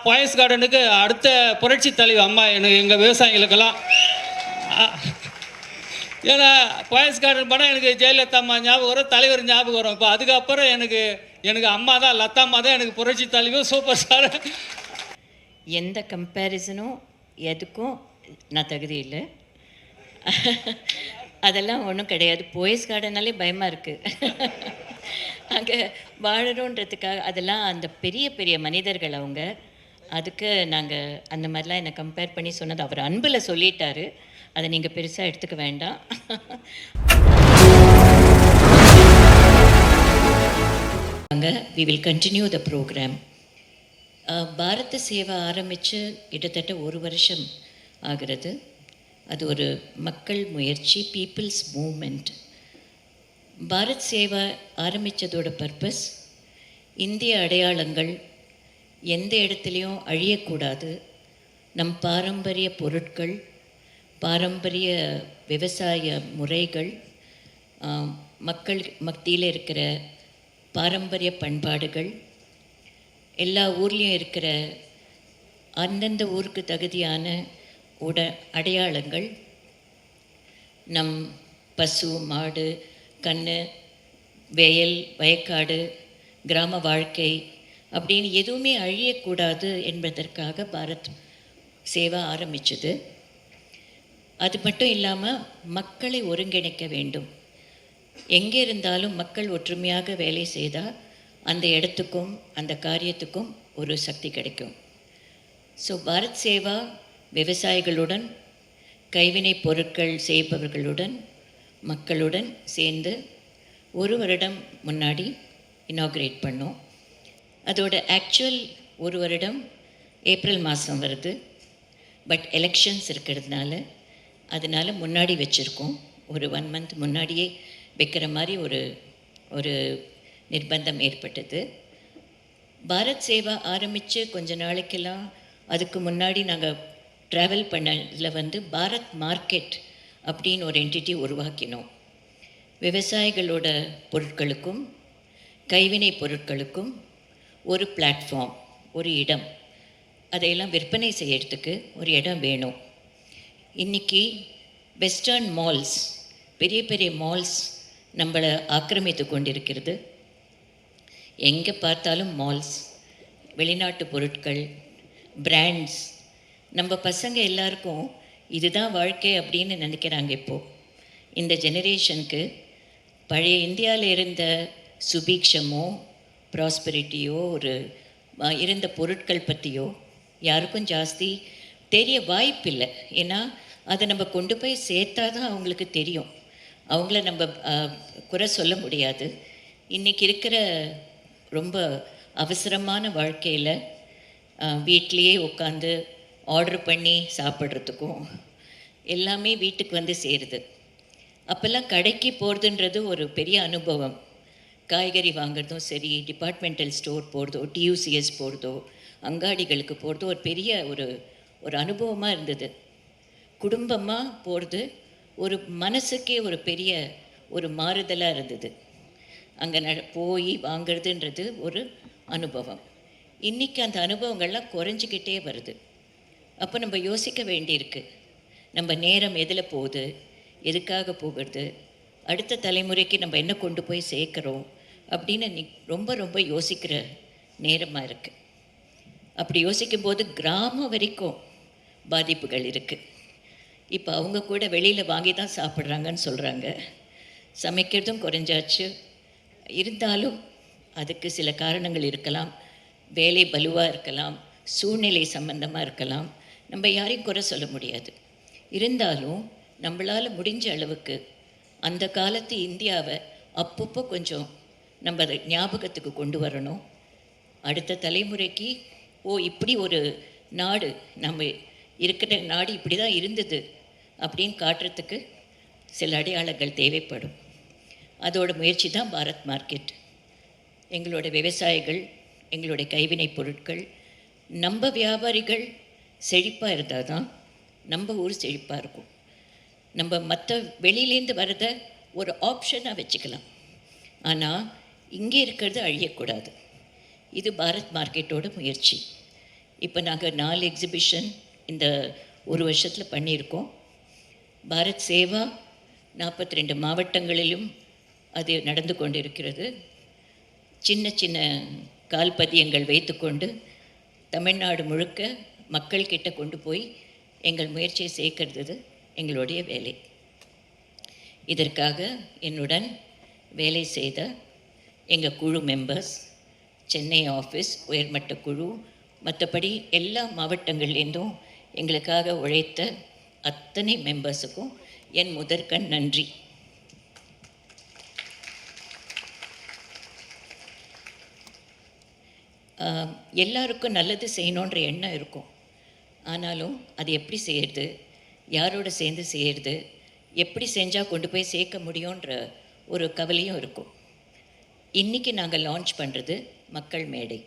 பாயஸ் கார்டனுக்கு அடுத்த புரட்சி தலைவி அம்மா எனக்கு எங்கள் விவசாயிகளுக்கெல்லாம். ஏன்னா பாயஸ் கார்டன் படம் எனக்கு ஜெயலலிதா அம்மா ஞாபகம் வரும், தலைவர் ஞாபகம் வரும். இப்போ அதுக்கப்புறம் எனக்கு அம்மா தான், லதா அம்மா தான் எனக்கு புரட்சி தலைவி, சூப்பர் ஸ்டார். எந்த கம்பேரிசனும் எதுக்கும் நான் தகுதி இல்லை. அதெல்லாம் ஒன்றும் கிடையாது. போயஸ் கார்டனாலே பயமாக இருக்குது. அங்கே வாழறோன்றதுக்காக அதெல்லாம் அந்த பெரிய பெரிய மனிதர்கள் அவங்க. அதுக்கு நாங்கள் அந்த மாதிரிலாம் என்னை கம்பேர் பண்ணி சொன்னது அவர் அன்பில் சொல்லிட்டாரு. அதை நீங்கள் பெருசாக எடுத்துக்க வேண்டாம். We will continue the program. பாரத சேவா ஆரம்பித்து கிட்டத்தட்ட 1 வருஷம் ஆகிறது. அது ஒரு மக்கள் முயற்சி, பீப்புள்ஸ் மூமெண்ட். பாரத் சேவா ஆரம்பித்ததோட பர்பஸ் இந்திய அடையாளங்கள் எந்த இடத்துலையும் அழியக்கூடாது, நம் பாரம்பரிய பொருட்கள், பாரம்பரிய விவசாய முறைகள், மக்கள் மத்தியில் இருக்கிற பாரம்பரிய பண்பாடுகள், எல்லா ஊர்லேயும் இருக்கிற அந்தந்த ஊருக்கு தகுதியான அடையாளங்கள், நம் பசு மாடு கண்ணு வயல் வயக்காடு கிராம வாழ்க்கை அப்படின்னு எதுவுமே அழியக்கூடாது என்பதற்காக பாரத் சேவா ஆரம்பித்தது. அது மட்டும் இல்லாமல் மக்களை ஒருங்கிணைக்க வேண்டும். எங்கே இருந்தாலும் மக்கள் ஒற்றுமையாக வேலை செய்தால் அந்த இடத்துக்கும் அந்த காரியத்துக்கும் ஒரு சக்தி கிடைக்கும். ஸோ பாரத் சேவா விவசாயிகளுடன், கைவினை பொருட்கள் செய்பவர்களுடன், மக்களுடன் சேர்ந்து 1 வருடம் முன்னாடி இனாக்ரேட் பண்ணோம். அதோட ஆக்சுவல் 1 வருடம் ஏப்ரல் மாதம் வருது. பட் எலெக்ஷன்ஸ் இருக்கிறதுனால அதனால் முன்னாடி வச்சுருக்கோம். ஒரு 1 மந்த் முன்னாடியே வைக்கிற மாதிரி ஒரு நிர்பந்தம் ஏற்பட்டது. பாரத் சேவா ஆரம்பித்து கொஞ்ச நாளைக்கெல்லாம் அதுக்கு முன்னாடி நாங்கள் ட்ராவல் பண்ணதில் பாரத் மார்க்கெட் அப்படின்னு ஒரு என்டிட்டி உருவாக்கினோம். விவசாயிகளோட பொருட்களுக்கும் கைவினை பொருட்களுக்கும் ஒரு பிளாட்ஃபார்ம், ஒரு இடம், அதையெல்லாம் விற்பனை செய்யறதுக்கு ஒரு இடம் வேணும். இன்றைக்கி வெஸ்டர்ன் மால்ஸ், பெரிய பெரிய மால்ஸ் நம்மளை ஆக்கிரமித்து கொண்டிருக்கிறது. எங்கே பார்த்தாலும் மால்ஸ், வெளிநாட்டு பொருட்கள், பிராண்ட்ஸ். நம்ம பசங்க எல்லாருக்கும் இதுதான் வாழ்க்கை அப்படின்னு நினைக்கிறாங்க. இப்போது இந்த ஜெனரேஷனுக்கு பழைய இந்தியாவில் இருந்த சுபீக்ஷமோ ப்ராஸ்பெரிட்டியோ இருந்த பொருட்கள் பற்றியோ யாருக்கும் ஜாஸ்தி தெரிய வாய்ப்பில்லை. ஏன்னா அதை நம்ம கொண்டு போய் சேர்த்தா தான் அவங்களுக்கு தெரியும். அவங்கள நம்ம குறை சொல்ல முடியாது. இன்றைக்கி இருக்கிற ரொம்ப அவசரமான வாழ்க்கையில் வீட்லேயே உட்காந்து ஆர்டர் பண்ணி சாப்பிட்றதுக்கும் எல்லாமே வீட்டுக்கு வந்து சேருது. அப்போல்லாம் கடைக்கு போகிறதுன்றது ஒரு பெரிய அனுபவம். காய்கறி வாங்குறதும் சரி, டிபார்ட்மெண்டல் ஸ்டோர் போகிறதோ, டியூசிஎஸ் போகிறதோ, அங்காடிகளுக்கு போகிறதோ ஒரு பெரிய ஒரு அனுபவமாக இருந்தது. குடும்பமாக போகிறது ஒரு மனசுக்கே ஒரு பெரிய ஒரு மாறுதலாக இருந்தது. அங்கே போய் வாங்கிறதுன்றது ஒரு அனுபவம். இன்றைக்கி அந்த அனுபவங்கள்லாம் குறைஞ்சிக்கிட்டே வருது. அப்போ நம்ம யோசிக்க வேண்டியிருக்கு, நம்ம நேரம் எதில் போகுது, எதுக்காக போகிறது, அடுத்த தலைமுறைக்கு நம்ம என்ன கொண்டு போய் சேர்க்குறோம் அப்படின்னு ரொம்ப ரொம்ப யோசிக்கிற நேரமாக இருக்குது. அப்படி யோசிக்கும்போது கிராமம் வரைக்கும் பாதிப்புகள் இருக்குது. இப்போ அவங்க கூட வெளியில் வாங்கி தான் சாப்பிட்றாங்கன்னு சொல்கிறாங்க. சமைக்கிறதும் குறைஞ்சாச்சு. இருந்தாலும் அதுக்கு சில காரணங்கள் இருக்கலாம். வேலை பலுவாக இருக்கலாம், சூழ்நிலை சம்பந்தமாக இருக்கலாம். நம்ம யாரையும் குறை சொல்ல முடியாது. இருந்தாலும் நம்மளால் முடிஞ்ச அளவுக்கு அந்த காலத்து இந்தியாவை அப்பப்போ கொஞ்சம் நம்ம அதை ஞாபகத்துக்கு கொண்டு வரணும். அடுத்த தலைமுறைக்கு இப்படி ஒரு நாடு, நம்ம இருக்கிற நாடு இப்படி தான் இருந்தது அப்படின்னு காட்டுறதுக்கு சில அடையாளங்கள் தேவைப்படும். அதோட முயற்சி தான் பாரத் மார்க்கெட். எங்களோட விவசாயிகள், எங்களுடைய கைவினை பொருட்கள், நம்ம வியாபாரிகள் செழிப்பாக இருந்தால் தான் நம்ம ஊர் செழிப்பாக இருக்கும். நம்ம மற்ற வெளியிலேருந்து வரத ஒரு ஆப்ஷனாக வச்சுக்கலாம். ஆனால் இங்கே இருக்கிறது அழியக்கூடாது. இது பாரத் மார்க்கெட்டோட முயற்சி. இப்போ நாங்கள் 4 எக்ஸிபிஷன் இந்த ஒரு வருஷத்தில் பண்ணியிருக்கோம். பாரத் சேவா 42 மாவட்டங்களிலும் அது நடந்து கொண்டிருக்கிறது. சின்ன சின்ன கால்பதியங்கள் வைத்துக்கொண்டு தமிழ்நாடு முழுக்க மக்கள்கிட்ட கொண்டு போய் எங்கள் முயற்சியை சேர்க்கிறது எங்களுடைய வேலை. இதற்காக என்னுடன் வேலை செய்த எங்கள் குழு மெம்பர்ஸ், சென்னை ஆஃபீஸ் உயர்மட்ட குழு, மற்றபடி எல்லா மாவட்டங்கள்லேருந்தும் எங்களுக்காக உழைத்த அத்தனை மெம்பர்ஸுக்கும் என் முதற்கண் நன்றி. எல்லாருக்கும் நல்லது செய்யணுன்ற எண்ணம் இருக்கும். ஆனாலும் அது எப்படி செய்கிறது, யாரோட சேர்ந்து செய்கிறது, எப்படி செஞ்சால் கொண்டு போய் சேர்க்க முடியுன்ற ஒரு கவலையும் இருக்கும். இன்றைக்கி நாங்கள் லான்ச் பண்ணுறது மக்கள் மேடை,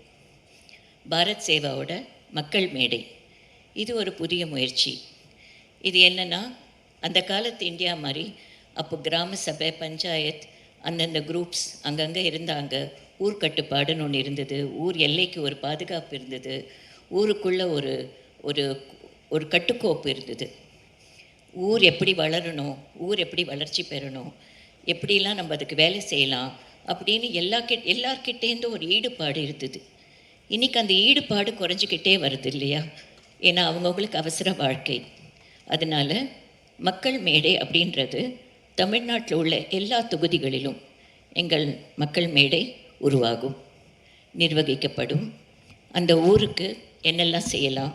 பாரத் சேவாவோட மக்கள் மேடை. இது ஒரு புதிய முயற்சி. இது என்னென்னா, அந்த காலத்து இந்தியா மாதிரி அப்போ கிராம சபை, பஞ்சாயத், அந்தந்த குரூப்ஸ் அங்கங்கே இருந்தாங்க. ஊர் கட்டுப்பாடுன்னு ஒன்று இருந்தது, ஊர் எல்லைக்கு ஒரு பாதுகாப்பு இருந்தது, ஊருக்குள்ளே ஒரு ஒரு ஒரு கட்டுக்கோப்பு இருந்தது. ஊர் எப்படி வளரணும், ஊர் எப்படி வளர்ச்சி பெறணும், எப்படிலாம் நம்ம அதுக்கு வேலை செய்யலாம் அப்படின்னு எல்லார்கிட்டேருந்து ஒரு ஈடுபாடு இருந்தது. இன்றைக்கி அந்த ஈடுபாடு குறைஞ்சிக்கிட்டே வருது இல்லையா? ஏன்னா அவங்கவுங்களுக்கு அவசர வாழ்க்கை. அதனால் மக்கள் மேடை அப்படின்றது தமிழ்நாட்டில் உள்ள எல்லா தொகுதிகளிலும் எங்கள் மக்கள் மேடை உருவாகும், நிர்வகிக்கப்படும். அந்த ஊருக்கு என்னெல்லாம் செய்யலாம்,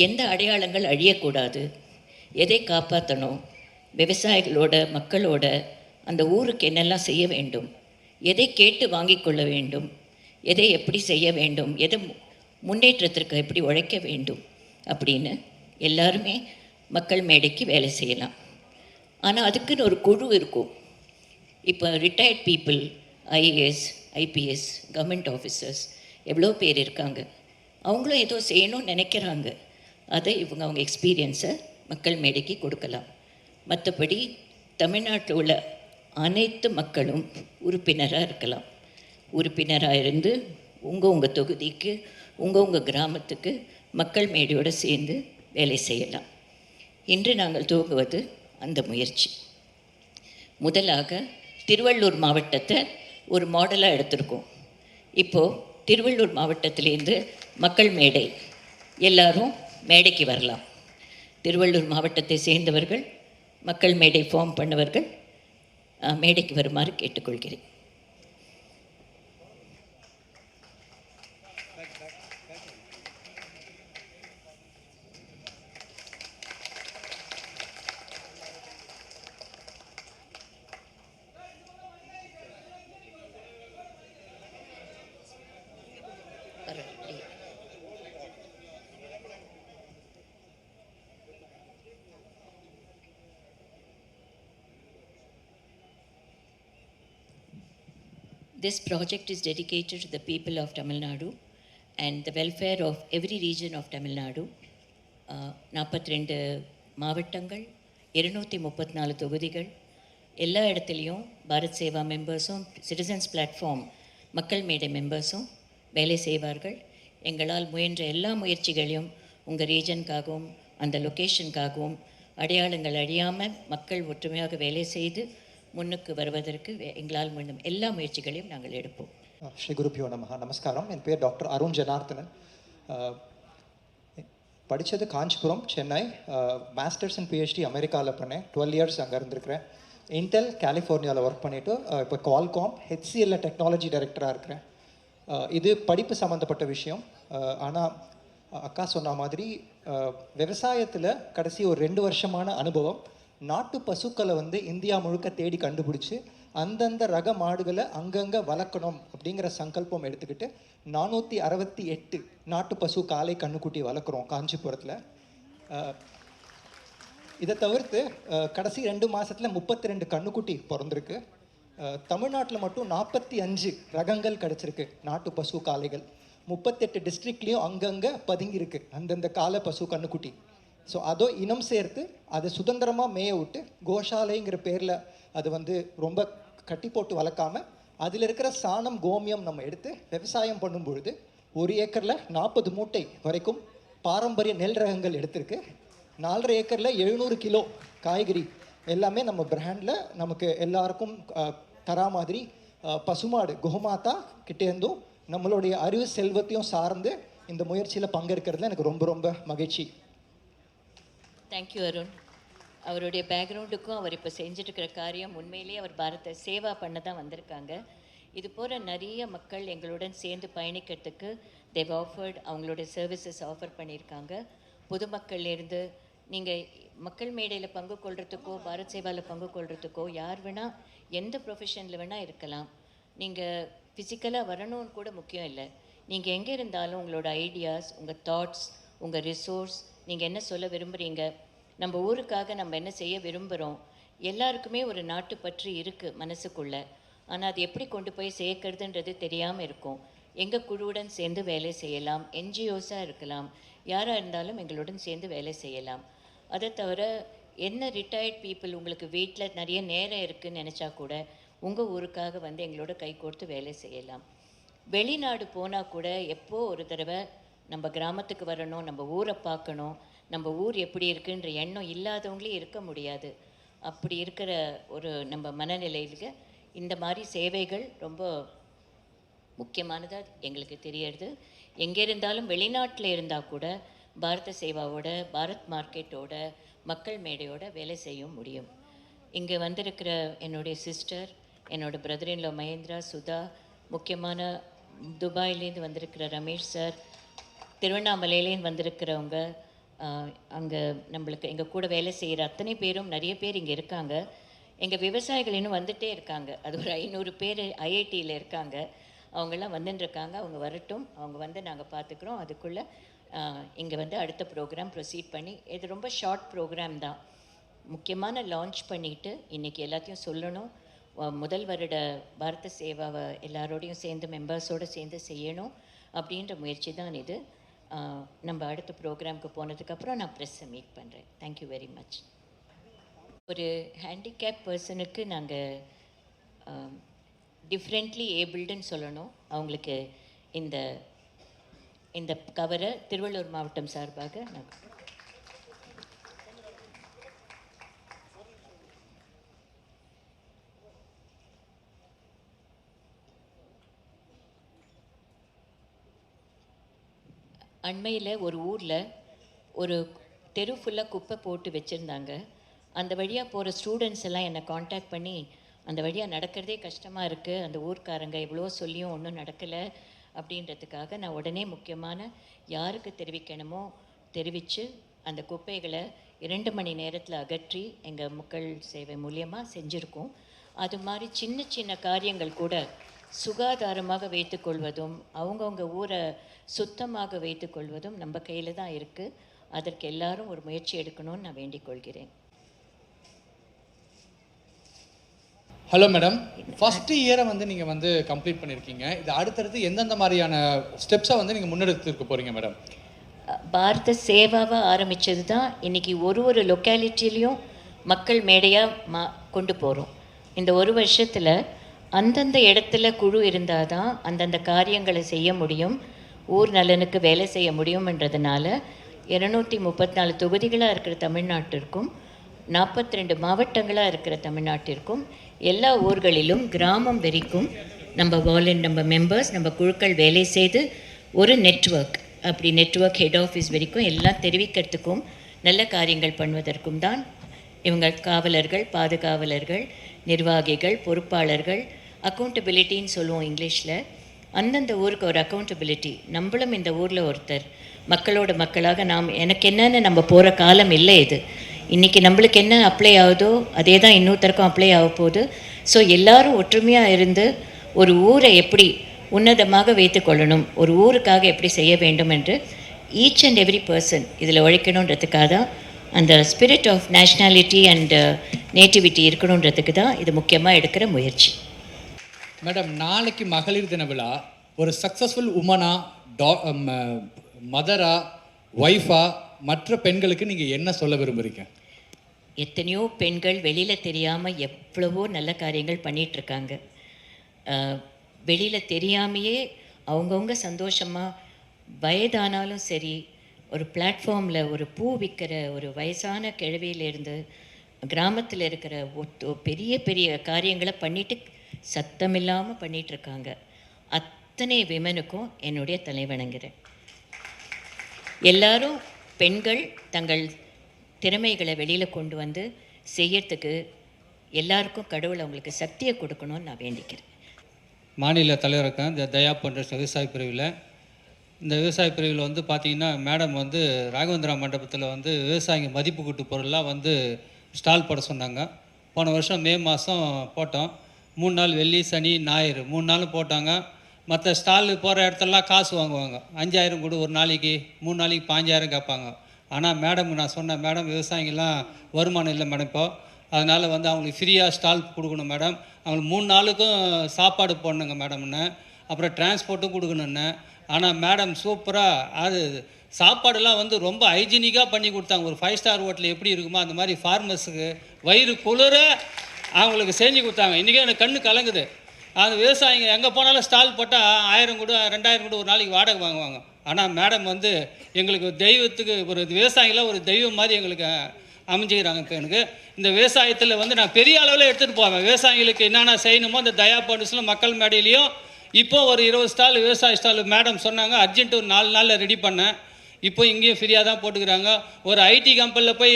எந்த அடையாளங்கள் அழியக்கூடாது, எதை காப்பாற்றணும், விவசாயிகளோட மக்களோட அந்த ஊருக்கு என்னெல்லாம் செய்ய வேண்டும், எதை கேட்டு வாங்கி கொள்ள வேண்டும், எதை எப்படி செய்ய வேண்டும், எதை முன்னேற்றத்திற்கு எப்படி உழைக்க வேண்டும் அப்படின்னு எல்லாருமே மக்கள் மேடைக்கு வேலை செய்யலாம். ஆனால் அதுக்குன்னு ஒரு குழு இருக்கும். இப்போ retired people, IAS, IPS, government officers எவ்வளோ பேர் இருக்காங்க. அவங்களும் ஏதோ செய்யணும்னு நினைக்கிறாங்க. அதை இவங்க அவங்க எக்ஸ்பீரியன்ஸை மக்கள் மேடைக்கு கொடுக்கலாம். மற்றபடி தமிழ்நாட்டில் உள்ள அனைத்து மக்களும் உறுப்பினராக இருக்கலாம். உறுப்பினராக இருந்து உங்கள் தொகுதிக்கு, உங்கள் கிராமத்துக்கு மக்கள் மேடையோடு சேர்ந்து வேலை செய்யலாம். இன்று நாங்கள் துவங்குவது அந்த முயற்சி. முதலாக திருவள்ளூர் மாவட்டத்தை ஒரு மாடலாக எடுத்திருக்கோம். இப்போது திருவள்ளூர் மாவட்டத்திலேருந்து மக்கள் மேடை எல்லாரும் மேடைக்கு வரலாம். திருவள்ளூர் மாவட்டத்தை சேர்ந்தவர்கள், மக்கள் மேடை ஃபார்ம் பண்ணவர்கள் மேடைக்கு வருமாறு கேட்டுக்கொள்கிறேன். This project is dedicated to the people of Tamil Nadu and the welfare of every region of Tamil Nadu. 42 மாவட்டங்கள், 234 தொகுதிகள், எல்லா இடத்துலையும் பாரத் சேவா மெம்பர்ஸும், சிட்டிசன்ஸ் பிளாட்ஃபார்ம் மக்கள் மேடை மெம்பர்ஸும் வேலை செய்வார்கள். எங்களால் முயன்ற எல்லா முயற்சிகளையும் உங்கள் ரீஜனுக்காகவும் அந்த லொக்கேஷனுக்காகவும் அடையாளங்கள் அழியாமல் மக்கள் ஒற்றுமையாக வேலை செய்து முன்னுக்கு வருவதற்கு எங்களால் முடியும் எல்லா முயற்சிகளையும் நாங்கள் எடுப்போம். ஸ்ரீ குருபியோ நமஹா. நமஸ்காரம். என் பேர் டாக்டர் அருண் ஜனார்த்தனன். படித்தது Kanchipuram, Chennai. Masters and PhD அமெரிக்காவில் பண்ணேன். 12 இயர்ஸ் அங்கே இருந்திருக்கிறேன். இன்டெல் கலிஃபோர்னியாவில் ஒர்க் பண்ணிவிட்டு இப்போ குவால்காம் ஹெச்சிஎல்ல டெக்னாலஜி டைரக்டராக இருக்கிறேன். இது படிப்பு சம்மந்தப்பட்ட விஷயம். ஆனால் அக்கா சொன்ன மாதிரி விவசாயத்தில் கடைசி ஒரு 2 வருஷமான அனுபவம். நாட்டு பசுக்களை இந்தியா முழுக்க தேடி கண்டுபிடிச்சி அந்தந்த ரக மாடுகளை அங்கங்கே வளர்க்கணும் அப்படிங்கிற சங்கல்பம் எடுத்துக்கிட்டு 468 நாட்டு பசு காளை கண்ணுக்குட்டி வளர்க்குறோம் காஞ்சிபுரத்தில். இதை தவிர்த்து கடைசி 2 மாதத்தில் 32 கண்ணுக்குட்டி பிறந்திருக்கு. தமிழ்நாட்டில் மட்டும் 45 ரகங்கள் கிடச்சிருக்கு நாட்டு பசு காளைகள். 38 டிஸ்ட்ரிக்ட்லேயும் அங்கங்கே பதுங்கியிருக்கு அந்தந்த காலை பசு கண்ணுக்குட்டி. ஸோ அதோ இனம் சேர்த்து அதை சுதந்திரமாக மேய விட்டு கோஷாலைங்கிற பேரில் அது ரொம்ப கட்டி போட்டு வளர்க்காமல் அதில் இருக்கிற சாணம் கோமியம் நம்ம எடுத்து விவசாயம் பண்ணும் பொழுது 1 ஏக்கரில் 40 மூட்டை வரைக்கும் பாரம்பரிய நெல் ரகங்கள் எடுத்திருக்கு. 4.5 ஏக்கரில் 700 கிலோ காய்கறி எல்லாமே நம்ம பிராண்டில் நமக்கு எல்லாருக்கும் தரா மாதிரி பசுமாடு கோமாதா கிட்டேருந்தும் நம்மளுடைய அறிவு செல்வத்தையும் சார்ந்து இந்த முயற்சியில் பங்கெடுக்கிறதுல எனக்கு ரொம்ப ரொம்ப மகிழ்ச்சி. தேங்க்யூ அருண். அவருடைய பேக்ரவுண்டுக்கும் அவர் இப்போ செஞ்சுட்ருக்கிற காரியம் உண்மையிலேயே அவர் பாரத சேவா பண்ண தான் வந்திருக்காங்க. இது போல் நிறைய மக்கள் எங்களுடன் சேர்ந்து பயணிக்கிறதுக்கு தேவ் ஆஃபர்ட் அவங்களுடைய சர்வீசஸ் ஆஃபர் பண்ணியிருக்காங்க. பொதுமக்கள்லேருந்து நீங்கள் மக்கள் மேடையில் பங்கு கொள்கிறதுக்கோ பாரத் சேவாவில் பங்கு கொள்கிறதுக்கோ யார் வேணால் எந்த ப்ரொஃபஷனில் வேணால் இருக்கலாம். நீங்கள் ஃபிசிக்கலாக வரணும்னு கூட முக்கியம் இல்லை. நீங்கள் எங்கே இருந்தாலும் உங்களோட ஐடியாஸ், உங்கள் தாட்ஸ், உங்கள் ரிசோர்ஸ், நீங்கள் என்ன சொல்ல விரும்புகிறீங்க, நம்ம ஊருக்காக நம்ம என்ன செய்ய விரும்புகிறோம், எல்லாருக்குமே ஒரு நாட்டு பற்று இருக்குது மனசுக்குள்ளே. ஆனால் அது எப்படி கொண்டு போய் சேர்க்கறதுன்றது தெரியாமல் இருக்கும். எங்கள் குழுவுடன் சேர்ந்து வேலை செய்யலாம், என்ஜிஓஸாக இருக்கலாம், யாராக இருந்தாலும் எங்களுடன் சேர்ந்து வேலை செய்யலாம். அதை தவிர என்ன ரிட்டையர்ட் பீப்புள் உங்களுக்கு வீட்டில் நிறைய நேரம் இருக்குதுன்னு நினச்சா கூட உங்கள் ஊருக்காக வந்து எங்களோட கை கோர்த்து வேலை செய்யலாம். வெளிநாடு போனால் கூட எப்போ ஒரு தடவை நம்ம கிராமத்துக்கு வரணும், நம்ம ஊரை பார்க்கணும், நம்ம ஊர் எப்படி இருக்குன்ற எண்ணம் இல்லாதவங்களே இருக்க முடியாது. அப்படி இருக்கிற ஒரு நம்ம மனநிலையில் இந்த மாதிரி சேவைகள் ரொம்ப முக்கியமானதாக எங்களுக்கு தெரியறது. எங்கே இருந்தாலும் வெளிநாட்டில் இருந்தால் கூட பாரத சேவாவோட, பாரத் மார்க்கெட்டோட, மக்கள் மேடையோட வேலை செய்ய முடியும். இங்கே வந்திருக்கிற என்னுடைய சிஸ்டர், என்னோடய பிரதரின்ல மகேந்திரா, சுதா, முக்கியமான துபாயிலேருந்து வந்திருக்கிற ரமேஷ் சார், திருவண்ணாமலையிலேருந்து வந்திருக்கிறவங்க, அங்கே நம்மளுக்கு எங்கள் கூட வேலை செய்கிற அத்தனை பேரும் நிறைய பேர் இங்கே இருக்காங்க. எங்கள் விவசாயிகள் இன்னும் வந்துகிட்டே இருக்காங்க. அது ஒரு 500 பேர் ஐஐடியில் இருக்காங்க. அவங்கெல்லாம் வந்துட்டுருக்காங்க. அவங்க வரட்டும், அவங்க வந்து நாங்கள் பார்த்துக்குறோம். அதுக்குள்ளே இங்கே வந்து அடுத்த ப்ரோக்ராம் ப்ரொசீட் பண்ணி, இது ரொம்ப ஷார்ட் ப்ரோக்ராம் தான். முக்கியமான லான்ச் பண்ணிவிட்டு இன்றைக்கி எல்லாத்தையும் சொல்லணும். முதல் வருட பாரத சேவாவை எல்லாரோடையும் சேர்ந்து மெம்பர்ஸோடு சேர்ந்து செய்யணும் அப்படின்ற முயற்சி தான் இது. நம்ம அடுத்த ப்ரோக்ராமுக்கு போனதுக்கப்புறம் நான் ப்ரெஸ்ஸை மீட் பண்ணுறேன். Thank you very much. ஒரு ஹேண்டிகேப் பர்சனுக்கு நாங்கள் டிஃப்ரெண்ட்லி ஏபிள்டுன்னு சொல்லணும். அவங்களுக்கு இந்த இந்த கவரை திருவள்ளூர் மாவட்டம் சார்பாக நாங்கள் அண்மையில் ஒரு ஊரில் ஒரு தெரு ஃபுல்லாக குப்பை போட்டு வச்சுருந்தாங்க. அந்த வழியாக போகிற ஸ்டூடெண்ட்ஸ் எல்லாம் என்னை காண்டாக்ட் பண்ணி, அந்த வழியாக நடக்கிறதே கஷ்டமாக இருக்குது, அந்த ஊர்க்காரங்க எவ்வளோ சொல்லியும் ஒன்றும் நடக்கலை அப்படின்றதுக்காக நான் உடனே முக்கியமான யாருக்கு தெரிவிக்கணுமோ தெரிவித்து அந்த குப்பைகளை 2 மணி நேரத்தில் அகற்றி எங்கள் மக்கள் சேவை மூலியமாக செஞ்சுருக்கோம். அது மாதிரி சின்ன சின்ன காரியங்கள் கூட சுகாதாரமாக வைத்துக்கொள்வதும் அவங்கவுங்க ஊரை சுத்தமாக வைத்துக்கொள்வதும் நம்ம கையில் தான் இருக்குது. அதற்கு எல்லாரும் ஒரு முயற்சி எடுக்கணும்னு நான் வேண்டிக் கொள்கிறேன். ஹலோ மேடம், ஃபஸ்ட்டு இயரை வந்து நீங்கள் வந்து கம்ப்ளீட் பண்ணியிருக்கீங்க. இது அடுத்தடுத்து எந்தெந்த மாதிரியான ஸ்டெப்ஸை வந்து நீங்கள் முன்னெடுத்துருக்க போகிறீங்க மேடம்? பாரத சேவாவை ஆரம்பித்தது தான் இன்றைக்கி ஒரு லொக்காலிட்டிலையும் மக்கள் மேடையாக கொண்டு போகிறோம். இந்த ஒரு வருஷத்தில் அந்தந்த இடத்துல குழு இருந்தால் தான் அந்தந்த காரியங்களை செய்ய முடியும், ஊர் நலனுக்கு வேலை செய்ய முடியும்ன்றதுனால 234 தொகுதிகளாக இருக்கிற தமிழ்நாட்டிற்கும் 42 மாவட்டங்களாக இருக்கிற தமிழ்நாட்டிற்கும் எல்லா ஊர்களிலும் கிராமம் வரைக்கும் நம்ம மெம்பர்ஸ், நம்ம குழுக்கள் வேலை செய்து ஒரு நெட்வொர்க், அப்படி நெட்வொர்க் ஹெட் ஆஃபீஸ் வரைக்கும் எல்லாம் தெரிவிக்கிறதுக்கும் நல்ல காரியங்கள் பண்ணுவதற்கும் தான் இவங்க காவலர்கள், பாதுகாவலர்கள், நிர்வாகிகள், பொறுப்பாளர்கள், அக்கௌண்டபிலிட்டின்னு சொல்லுவோம் இங்கிலீஷில். அந்தந்த ஊருக்கு ஒரு அக்கௌண்டபிலிட்டி. நம்மளும் இந்த ஊரில் ஒருத்தர், மக்களோட மக்களாக நாம் எனக்கு என்னென்னு நம்ம போகிற காலம் இல்லை இது. இன்றைக்கி நம்மளுக்கு என்ன அப்ளை ஆகுதோ அதே தான் இன்னொருத்தருக்கும் அப்ளை ஆக போகுது. ஸோ எல்லோரும் ஒற்றுமையாக இருந்து ஒரு ஊரை எப்படி உன்னதமாக வைத்து கொள்ளணும், ஒரு ஊருக்காக எப்படி செய்ய வேண்டும் என்று ஈச் அண்ட் எவ்ரி பர்சன் இதில் உழைக்கணுன்றதுக்காக தான், அந்த spirit of nationality and nativity இருக்கணுன்றதுக்கு தான் இது முக்கியமாக எடுக்கிற முயற்சி. மேடம், நாளைக்கு மகளிர் தின விழா, ஒரு சக்ஸஸ்ஃபுல் உமனா, மதரா, ஒய்ஃபா மற்ற பெண்களுக்கு நீங்கள் என்ன சொல்ல விரும்புகிறீங்க? எத்தனையோ பெண்கள் வெளியில் தெரியாமல் எவ்வளவோ நல்ல காரியங்கள் பண்ணிகிட்ருக்காங்க. வெளியில் தெரியாமையே அவங்கவுங்க சந்தோஷமாக வயதானாலும் சரி, ஒரு பிளாட்ஃபார்மில் ஒரு பூ விற்கிற ஒரு வயசான கிழவியிலேருந்து கிராமத்தில் இருக்கிற பெரிய பெரிய காரியங்களை பண்ணிட்டு சத்தமில்லாமல் பண்ணிகிட்ருக்காங்க. அத்தனை விமனுக்கும் என்னுடைய தலைவணங்குறேன். எல்லாரும் பெண்கள் தங்கள் திறமைகளை வெளியில் கொண்டு வந்து செய்யறதுக்கு எல்லாருக்கும் கடவுள் அவங்களுக்கு சக்தியை கொடுக்கணும்னு நான் வேண்டிக்கிறேன். மாநில தலைவருக்கேன் இந்த தயா பண்ற விவசாய பிரிவில். இந்த விவசாய பிரிவில் வந்து பார்த்திங்கன்னா மேடம் வந்து ராகவேந்திரா மண்டபத்தில் வந்து விவசாயிங்க மதிப்பு கூட்டு பொருள்லாம் வந்து ஸ்டால் போட சொன்னாங்க. போன வருஷம் மே மாதம் போட்டோம். 3 நாள் வெள்ளி சனி ஞாயிறு 3 நாளும் போட்டாங்க. மற்ற ஸ்டால் போகிற இடத்துலலாம் காசு வாங்குவாங்க. 5000 கொடு ஒரு நாளைக்கு, 3 நாளைக்கு 5000 கேட்பாங்க. ஆனால் மேடம் நான் சொன்னேன், மேடம் விவசாயிங்கெல்லாம் வருமானம் இல்லை மேடம் இப்போ, அதனால் வந்து அவங்களுக்கு ஃப்ரீயாக ஸ்டால் கொடுக்கணும் மேடம், அவங்களுக்கு 3 நாளுக்கும் சாப்பாடு போடணுங்க மேடம்னு, அப்புறம் டிரான்ஸ்போர்ட்டும் கொடுக்கணுன்னு. ஆனால் மேடம் சூப்பராக அது சாப்பாடெல்லாம் வந்து ரொம்ப ஹைஜீனிக்காக பண்ணி கொடுத்தாங்க. ஒரு 5 ஸ்டார் ஹோட்டல் எப்படி இருக்குமோ அந்த மாதிரி ஃபார்மர்ஸுக்கு வயிறு குளிர அவங்களுக்கு செஞ்சு கொடுத்தாங்க. இன்றைக்கே எனக்கு கண்ணு கலங்குது. அது விவசாயிங்க எங்கே போனாலும் ஸ்டால் போட்டால் 1000 கொடு 2000 கொடு ஒரு நாளைக்கு வாடகை வாங்குவாங்க. ஆனால் மேடம் வந்து எங்களுக்கு தெய்வத்துக்கு ஒரு விவசாயிகளாக ஒரு தெய்வம் மாதிரி எங்களுக்கு அமைஞ்சிக்கிறாங்க. இப்போ எனக்கு இந்த விவசாயத்தில் வந்து நான் பெரிய அளவில் எடுத்துகிட்டு போவேன். விவசாயிகளுக்கு என்னென்ன செய்யணுமோ இந்த தயா பண்டிஸில் மக்கள் மேடையிலையும் இப்போ ஒரு 20 ஸ்டால் விவசாய ஸ்டால் மேடம் சொன்னாங்க, அர்ஜென்ட்டு ஒரு 4 நாளில் ரெடி பண்ணேன். இப்போ இங்கேயும் ஃப்ரீயாக தான் போட்டுக்கிறாங்க. ஒரு ஐடி கம்பெனியில் போய்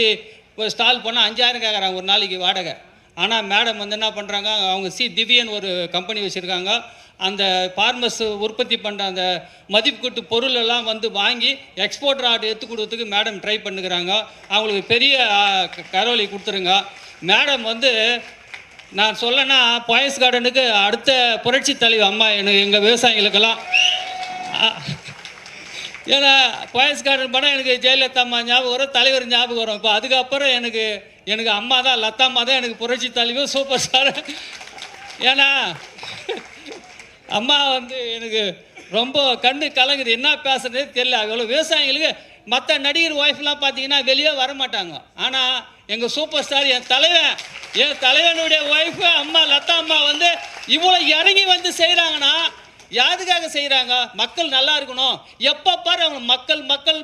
ஒரு ஸ்டால் போனால் 5000 கேட்குறாங்க ஒரு நாளைக்கு வாடகை. ஆனால் மேடம் வந்து என்ன பண்ணுறாங்க, அவங்க திவ்யன் ஒரு கம்பெனி வச்சுருக்காங்க. அந்த ஃபார்மர்ஸ் உற்பத்தி பண்ணுற அந்த மதிப்புக்கூட்டு பொருள் எல்லாம் வந்து வாங்கி எக்ஸ்போர்ட் ஆர்டர் எடுத்து கொடுத்ததுக்கு மேடம் ட்ரை பண்ணுகிறாங்க. அவங்களுக்கு பெரிய கரோலி கொடுத்துருங்க. மேடம் வந்து நான் சொல்லனா பாயஸ் கார்டனுக்கு அடுத்த புரட்சி தலைவர் அம்மா எனக்கு எங்கள் விவசாயிகளுக்கெல்லாம். ஏன்னா பாயஸ் கார்டன் படம் எனக்கு ஜெயலலிதா அம்மா ஞாபகம் வரும், தலைவர் ஞாபகம் வரும். இப்போ அதுக்கப்புறம் எனக்கு அம்மா தான், லதா அம்மா தான் எனக்கு புரட்சி தலைவர் சூப்பர் ஸ்டார். ஏன்னா அம்மா வந்து எனக்கு ரொம்ப கண்ணு கலங்குது, என்ன பேசுறதே தெரியல. அவ்வளோ விவசாயிகளுக்கு மற்ற நடிகர் ஒய்ஃப்லாம் பார்த்தீங்கன்னா வெளியே வர மாட்டாங்க. ஆனால் எங்கள் சூப்பர் ஸ்டார் என் தலைவனுடைய ஒய்ஃபு அம்மா லதா அம்மா வந்து இவ்வளோ இறங்கி வந்து செய்கிறாங்கன்னா யாருக்காக செய்கிறாங்க? மக்கள் நல்லா இருக்கணும். எப்போ பாரு அவங்க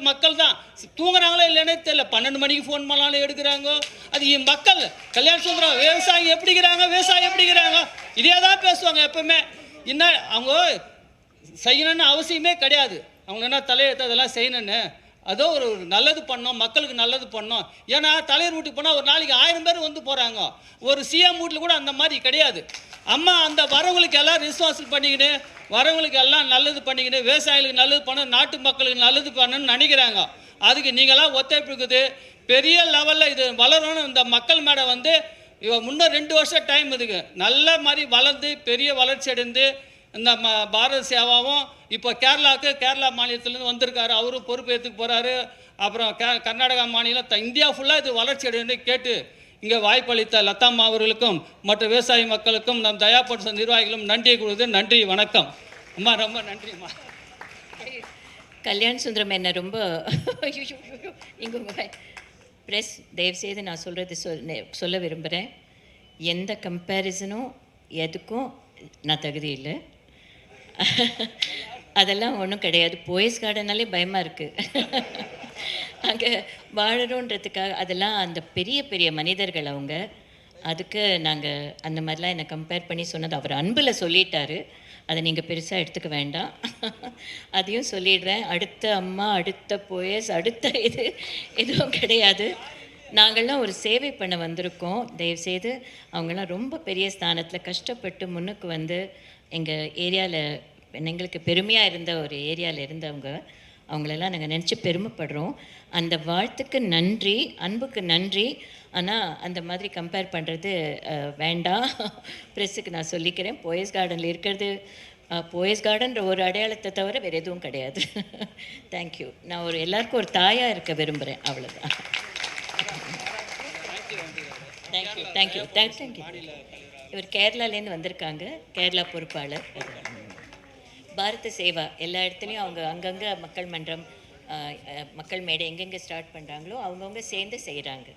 மக்கள் தான். தூங்குறாங்களோ இல்லைன்னே தெரியல. 12 மணிக்கு ஃபோன் பண்ணாலும் எடுக்கிறாங்க. அது மக்கள் கல்யாண சுந்தரம் விவசாயி எப்படிங்கிறாங்க இதே தான் பேசுவாங்க எப்பவுமே. என்ன அவங்க செய்யணும்னு அவசியமே கிடையாது. அவங்க என்ன தலையெழுத்து அதெல்லாம் செய்யணுன்னு, அதோ ஒரு நல்லது பண்ணோம், மக்களுக்கு நல்லது பண்ணோம். ஏன்னா தலைவர் வீட்டுக்கு போனால் ஒரு நாளைக்கு 1000 பேர் வந்து போகிறாங்க. ஒரு சிஎம் வீட்டில் கூட அந்த மாதிரி கிடையாது. அம்மா அந்த வரவங்களுக்கு எல்லாம் ரிஸ்பான்சிபிள் பண்ணிக்கின்னு, வரவங்களுக்கு எல்லாம் நல்லது பண்ணிக்கின்னு, விவசாயிகளுக்கு நல்லது பண்ண, நாட்டு மக்களுக்கு நல்லது பண்ணணும்னு நினைக்கிறாங்க. அதுக்கு நீங்களாம் ஒத்துழைப்பு இருக்குது. பெரிய லெவலில் இது வளரணும். இந்த மக்கள் மேடை வந்து முன்னர் 2 வருஷம் டைம் இதுக்கு நல்ல மாதிரி வளர்ந்து பெரிய வளர்ச்சி அடைந்து இந்த பாரத சேவாவும் இப்போ கேரளா மாநிலத்திலேருந்து வந்திருக்காரு. அவரும் பொறுப்பேற்றுக்கு போகிறாரு. அப்புறம் கர்நாடகா மாநிலம் இந்தியா ஃபுல்லாக இது வளர்ச்சி அடைந்து கேட்டு இங்கே வாய்ப்பளித்த லதாம்மா அவர்களுக்கும் மற்ற விவசாய மக்களுக்கும் நம் தயா பண்ஸ் நிர்வாகிகளும் நன்றியை கொடுத்து நன்றி, வணக்கம். அம்மா ரொம்ப நன்றிம்மா. கல்யாண சுந்தரம் என்ன ரொம்ப இங்கே ப்ரெஸ் தயவுசெய்து நான் சொல்கிறது சொல்ல விரும்புகிறேன். எந்த கம்பேரிசனும் எதுக்கும் நான் தகுதி இல்லை. அதெல்லாம் ஒன்றும் கிடையாது. போயஸ் கார்டனாலே பயமாக இருக்குது. அங்கே வாழறோன்றதுக்காக அதெல்லாம் அந்த பெரிய பெரிய மனிதர்கள் அவங்க. அதுக்கு நாங்கள் அந்த மாதிரிலாம் என்னை கம்பேர் பண்ணி சொன்னது அவர் அன்பில் சொல்லிட்டாரு. அதை நீங்கள் பெருசாக எடுத்துக்க வேண்டாம். அதையும் சொல்லிடுறேன். அடுத்த அம்மா, அடுத்த போயஸ், அடுத்த எதுவும் கிடையாது. நாங்கள்லாம் ஒரு சேவை பண்ண வந்திருக்கோம். தயவுசெய்து அவங்களாம் ரொம்ப பெரிய ஸ்தானத்தில் கஷ்டப்பட்டு முன்னுக்கு வந்து எங்கள் ஏரியாவில் எங்களுக்கு பெருமையாக இருந்த ஒரு ஏரியாவில் இருந்தவங்க. அவங்களெல்லாம் நாங்கள் நினச்சி பெருமைப்படுறோம். அந்த வாழ்த்துக்கு நன்றி, அன்புக்கு நன்றி. ஆனால் அந்த மாதிரி கம்பேர் பண்ணுறது வேண்டாம். ப்ரெஸ்ஸுக்கு நான் சொல்லிக்கிறேன். போயஸ் கார்டனில் இருக்கிறது போயஸ் கார்டன்ற ஒரு அடையாளத்தை தவிர வேறு எதுவும் கிடையாது. தேங்க்யூ. நான் எல்லாருக்கும் ஒரு தாயாக இருக்க விரும்புகிறேன், அவ்வளோதான். தேங்க்யூ. இவர் கேரளாலேருந்து வந்திருக்காங்க, கேரளா பொறுப்பாளர். பாரத சேவா எல்லா இடத்துலையும் அவங்க அங்கங்கே மக்கள் மன்றம், மக்கள் மேடை எங்கெங்கே ஸ்டார்ட் பண்ணுறாங்களோ அவங்கவுங்க சேர்ந்து செய்கிறாங்க.